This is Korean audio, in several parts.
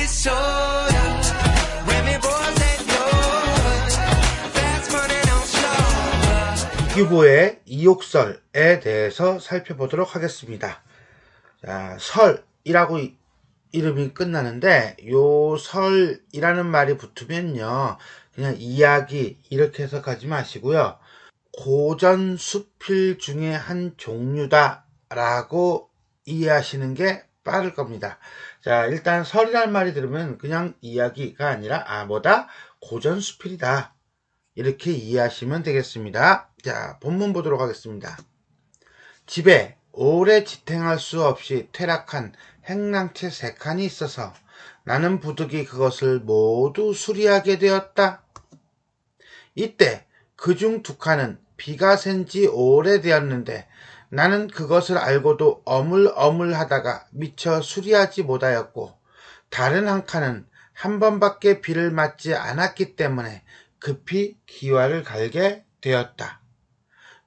disorder. Remy boys and yours. Fast money on slow. 이규보의 이욕설에 대해서 살펴보도록 하겠습니다. 자, 설이라고 이름이 끝나는데 요 설이라는 말이 붙으면요 그냥 이야기 이렇게 해석하지 마시고요 고전 수필 중에 한 종류다 라고 이해하시는 게 빠를 겁니다. 자, 일단 설이라는 말이 들으면 그냥 이야기가 아니라 고전 수필이다 이렇게 이해하시면 되겠습니다. 자, 본문 보도록 하겠습니다. 집에 오래 지탱할 수 없이 퇴락한 행랑채 3칸이 있어서 나는 부득이 그것을 모두 수리하게 되었다. 이때 그중 2칸은 비가 샌 지 오래되었는데 나는 그것을 알고도 어물어물하다가 미처 수리하지 못하였고 다른 한 칸은 한 번밖에 비를 맞지 않았기 때문에 급히 기와를 갈게 되었다.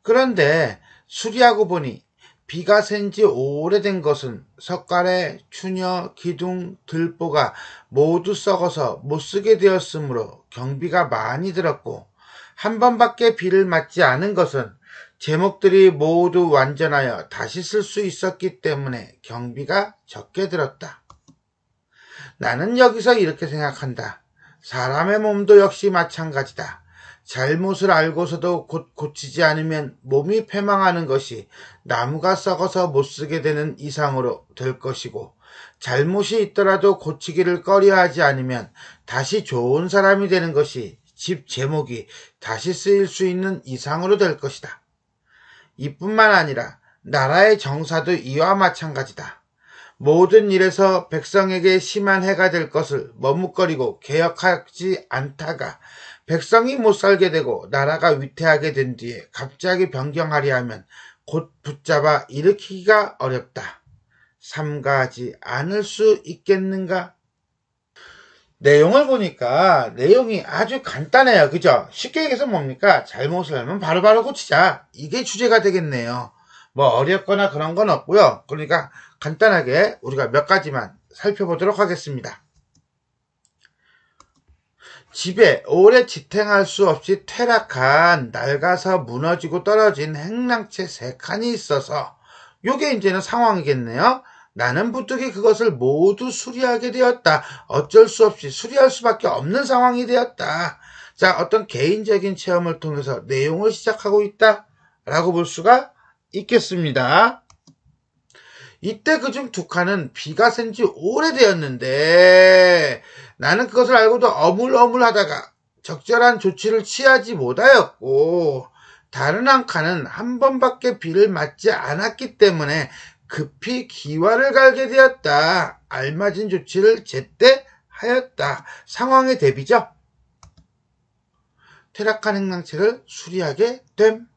그런데 수리하고 보니 비가 샌 지 오래된 것은 석가래, 추녀, 기둥, 들보가 모두 썩어서 못쓰게 되었으므로 경비가 많이 들었고 한 번밖에 비를 맞지 않은 것은 제목들이 모두 완전하여 다시 쓸 수 있었기 때문에 경비가 적게 들었다. 나는 여기서 이렇게 생각한다. 사람의 몸도 역시 마찬가지다. 잘못을 알고서도 곧 고치지 않으면 몸이 패망하는 것이 나무가 썩어서 못쓰게 되는 이상으로 될 것이고 잘못이 있더라도 고치기를 꺼려하지 않으면 다시 좋은 사람이 되는 것이 집 제목이 다시 쓰일 수 있는 이상으로 될 것이다. 이뿐만 아니라 나라의 정사도 이와 마찬가지다. 모든 일에서 백성에게 심한 해가 될 것을 머뭇거리고 개혁하지 않다가 백성이 못 살게 되고 나라가 위태하게 된 뒤에 갑자기 변경하려 하면 곧 붙잡아 일으키기가 어렵다. 삼가하지 않을 수 있겠는가? 내용을 보니까 내용이 아주 간단해요. 그죠? 쉽게 얘기해서 뭡니까? 잘못을 하면 바로바로 고치자. 이게 주제가 되겠네요. 뭐 어렵거나 그런 건 없고요. 그러니까 간단하게 우리가 몇 가지만 살펴보도록 하겠습니다. 집에 오래 지탱할 수 없이 퇴락한 낡아서 무너지고 떨어진 행랑채 3칸이 있어서 요게 이제는 상황이겠네요. 나는 부득이 그것을 모두 수리하게 되었다. 어쩔 수 없이 수리할 수밖에 없는 상황이 되었다. 자, 어떤 개인적인 체험을 통해서 내용을 시작하고 있다 라고 볼 수가 있겠습니다. 이때 그중 2칸은 비가 샌 지 오래되었는데 나는 그것을 알고도 어물어물하다가 적절한 조치를 취하지 못하였고 다른 한 칸은 한 번밖에 비를 맞지 않았기 때문에 급히 기와를 갈게 되었다. 알맞은 조치를 제때 하였다. 상황의 대비죠. 퇴락한 행랑채를 수리하게 됨.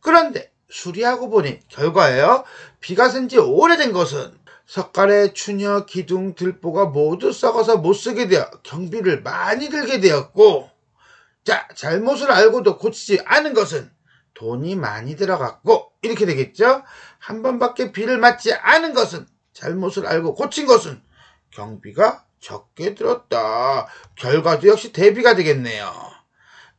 그런데 수리하고 보니 결과예요. 비가 샌 지 오래된 것은 석가래, 추녀, 기둥, 들보가 모두 썩어서 못쓰게 되어 경비를 많이 들게 되었고 자, 잘못을 알고도 고치지 않은 것은 돈이 많이 들어갔고 이렇게 되겠죠. 한 번밖에 비를 맞지 않은 것은 잘못을 알고 고친 것은 경비가 적게 들었다. 결과도 역시 대비가 되겠네요.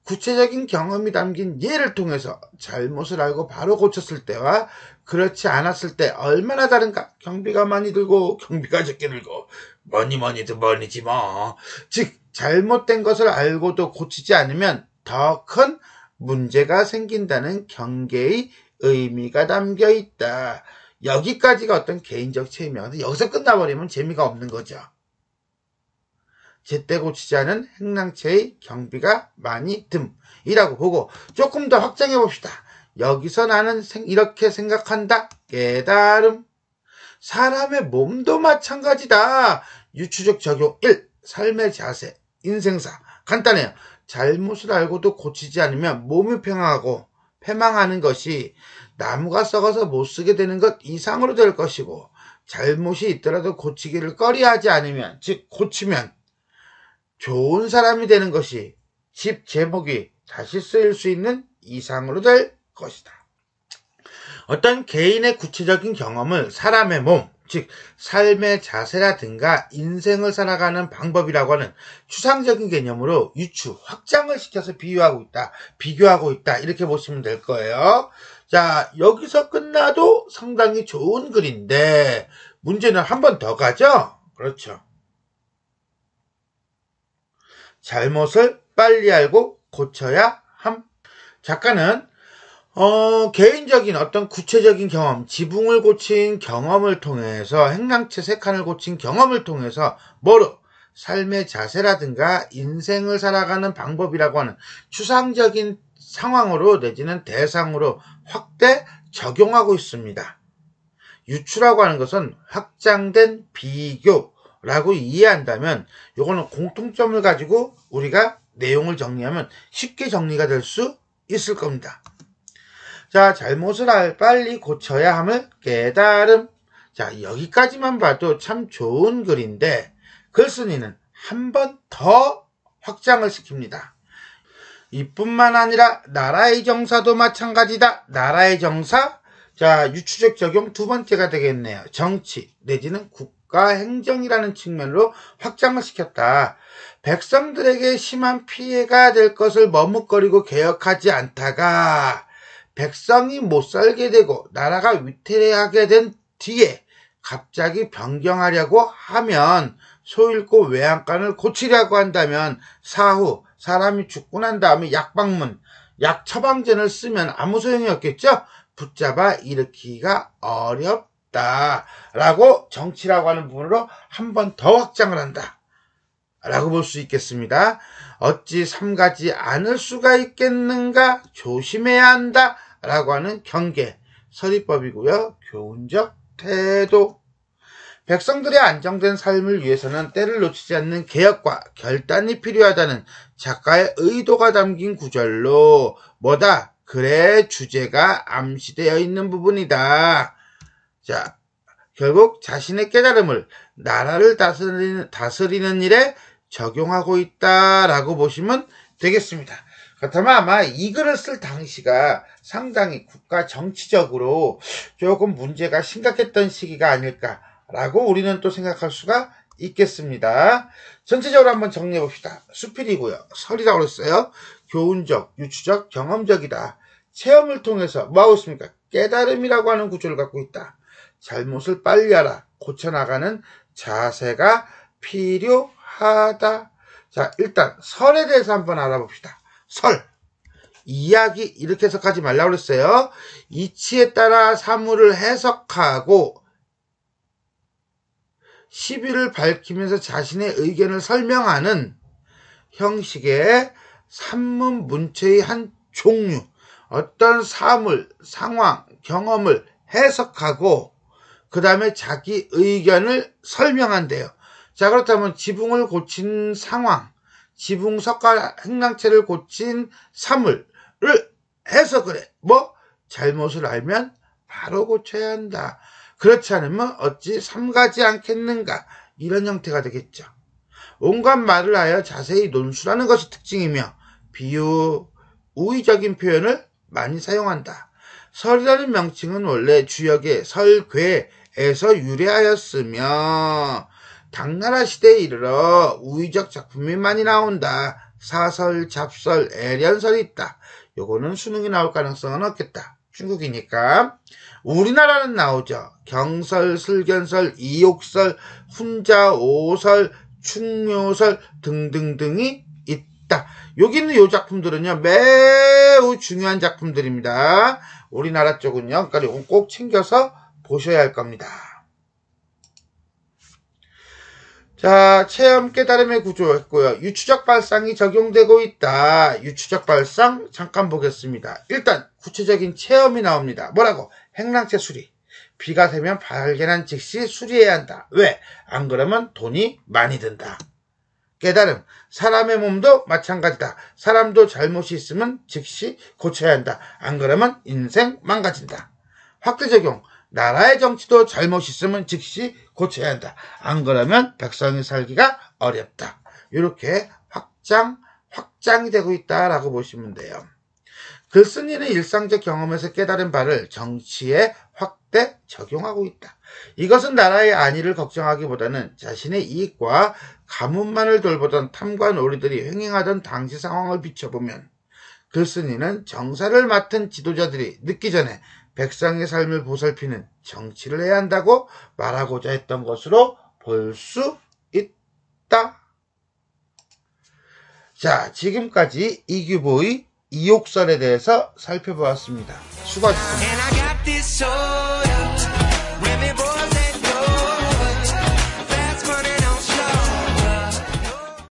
구체적인 경험이 담긴 예를 통해서 잘못을 알고 바로 고쳤을 때와 그렇지 않았을 때 얼마나 다른가. 경비가 많이 들고 경비가 적게 들고 뭐니도 뭐니지 뭐. 즉 잘못된 것을 알고도 고치지 않으면 더 큰 문제가 생긴다는 경계의 의미가 담겨 있다. 여기까지가 어떤 개인적 체험이야. 근데 여기서 끝나버리면 재미가 없는 거죠. 제때 고치지 않은 행랑채의 경비가 많이 듦이라고 보고 조금 더 확장해 봅시다. 여기서 나는 이렇게 생각한다. 깨달음. 사람의 몸도 마찬가지다. 유추적 적용 1. 삶의 자세, 인생사. 간단해요. 잘못을 알고도 고치지 않으면 몸이 패망하는 것이 나무가 썩어서 못쓰게 되는 것 이상으로 될 것이고 잘못이 있더라도 고치기를 꺼려하지 않으면 즉 고치면 좋은 사람이 되는 것이 집 제목이 다시 쓰일 수 있는 이상으로 될 것이다. 어떤 개인의 구체적인 경험을 사람의 몸, 즉 삶의 자세라든가 인생을 살아가는 방법이라고 하는 추상적인 개념으로 유추, 확장을 시켜서 비교하고 있다 이렇게 보시면 될 거예요. 자, 여기서 끝나도 상당히 좋은 글인데 문제는 한 번 더 가죠? 그렇죠. 잘못을 빨리 알고 고쳐야 함. 작가는 개인적인 어떤 구체적인 경험, 지붕을 고친 경험을 통해서, 행랑채 3칸을 고친 경험을 통해서 뭐로? 삶의 자세라든가 인생을 살아가는 방법이라고 하는 추상적인 상황으로 내지는 대상으로 확대 적용하고 있습니다. 유추라고 하는 것은 확장된 비교라고 이해한다면 이거는 공통점을 가지고 우리가 내용을 정리하면 쉽게 정리가 될 수 있을 겁니다. 자, 잘못을 빨리 고쳐야 함을 깨달음. 자, 여기까지만 봐도 참 좋은 글인데 글쓴이는 한 번 더 확장을 시킵니다. 이뿐만 아니라 나라의 정사도 마찬가지다. 나라의 정사? 자, 유추적 적용 두 번째가 되겠네요. 정치 내지는 국가 행정이라는 측면으로 확장을 시켰다. 백성들에게 심한 피해가 될 것을 머뭇거리고 개혁하지 않다가 백성이 못 살게 되고 나라가 위태하게 된 뒤에 갑자기 변경하려고 하면 소잃고 외양간을 고치려고 한다면 사후 사람이 죽고 난 다음에 약방문, 약처방전을 쓰면 아무 소용이 없겠죠? 붙잡아 일으키기가 어렵다라고 정치라고 하는 부분으로 한 번 더 확장을 한다 라고 볼 수 있겠습니다. 어찌 삼가지 않을 수가 있겠는가? 조심해야 한다 라고 하는 경계, 서리법이고요. 교훈적 태도. 백성들의 안정된 삶을 위해서는 때를 놓치지 않는 개혁과 결단이 필요하다는 작가의 의도가 담긴 구절로 뭐다? 글의 주제가 암시되어 있는 부분이다. 자, 결국 자신의 깨달음을 나라를 다스리는 일에 적용하고 있다라고 보시면 되겠습니다. 그렇다면 아마 이 글을 쓸 당시가 상당히 국가 정치적으로 조금 문제가 심각했던 시기가 아닐까라고 우리는 또 생각할 수가 있겠습니다. 전체적으로 한번 정리해 봅시다. 수필이고요. 설이라고 그랬어요. 교훈적, 유추적, 경험적이다. 체험을 통해서 뭐하고 있습니까? 깨달음이라고 하는 구조를 갖고 있다. 잘못을 빨리 알아 고쳐나가는 자세가 필요하다. 자, 일단 설에 대해서 한번 알아봅시다. 설. 이야기 이렇게 해석하지 말라고 그랬어요. 이치에 따라 사물을 해석하고 시비를 밝히면서 자신의 의견을 설명하는 형식의 산문 문체의 한 종류. 어떤 사물, 상황, 경험을 해석하고 그 다음에 자기 의견을 설명한대요. 자, 그렇다면 지붕을 고친 상황, 지붕 석가 행랑채를 고친 사물을 해석을 해. 뭐? 잘못을 알면 바로 고쳐야 한다. 그렇지 않으면 어찌 삼가지 않겠는가? 이런 형태가 되겠죠. 온갖 말을 하여 자세히 논술하는 것이 특징이며 비유, 우의적인 표현을 많이 사용한다. 설이라는 명칭은 원래 주역의 설괴에서 유래하였으며 당나라 시대에 이르러 우의적 작품이 많이 나온다. 사설, 잡설, 애련설이 있다. 요거는 수능이 나올 가능성은 없겠다. 중국이니까. 우리나라는 나오죠. 경설, 슬견설, 이욕설, 훈자, 오설, 충묘설 등등등이 있다. 여기 있는 요 작품들은요, 매우 중요한 작품들입니다. 우리나라 쪽은요, 그러니까 이건 꼭 챙겨서 보셔야 할 겁니다. 자, 체험 깨달음의 구조였고요. 유추적 발상이 적용되고 있다. 유추적 발상 잠깐 보겠습니다. 일단 구체적인 체험이 나옵니다. 뭐라고? 행랑채 수리. 비가 새면 발견한 즉시 수리해야 한다. 왜? 안 그러면 돈이 많이 든다. 깨달음. 사람의 몸도 마찬가지다. 사람도 잘못이 있으면 즉시 고쳐야 한다. 안 그러면 인생 망가진다. 확대 적용. 나라의 정치도 잘못이 있으면 즉시 고쳐야 한다. 안 그러면 백성이 살기가 어렵다. 이렇게 확장이 되고 있다라고 보시면 돼요. 글쓴이는 일상적 경험에서 깨달은 바를 정치에 확대 적용하고 있다. 이것은 나라의 안위를 걱정하기보다는 자신의 이익과 가문만을 돌보던 탐관 오리들이 횡행하던 당시 상황을 비춰보면 글쓴이는 정사를 맡은 지도자들이 늦기 전에 백성의 삶을 보살피는 정치를 해야 한다고 말하고자 했던 것으로 볼 수 있다. 자, 지금까지 이규보의 이욕설에 대해서 살펴보았습니다. 수고하셨습니다. And I got this soda.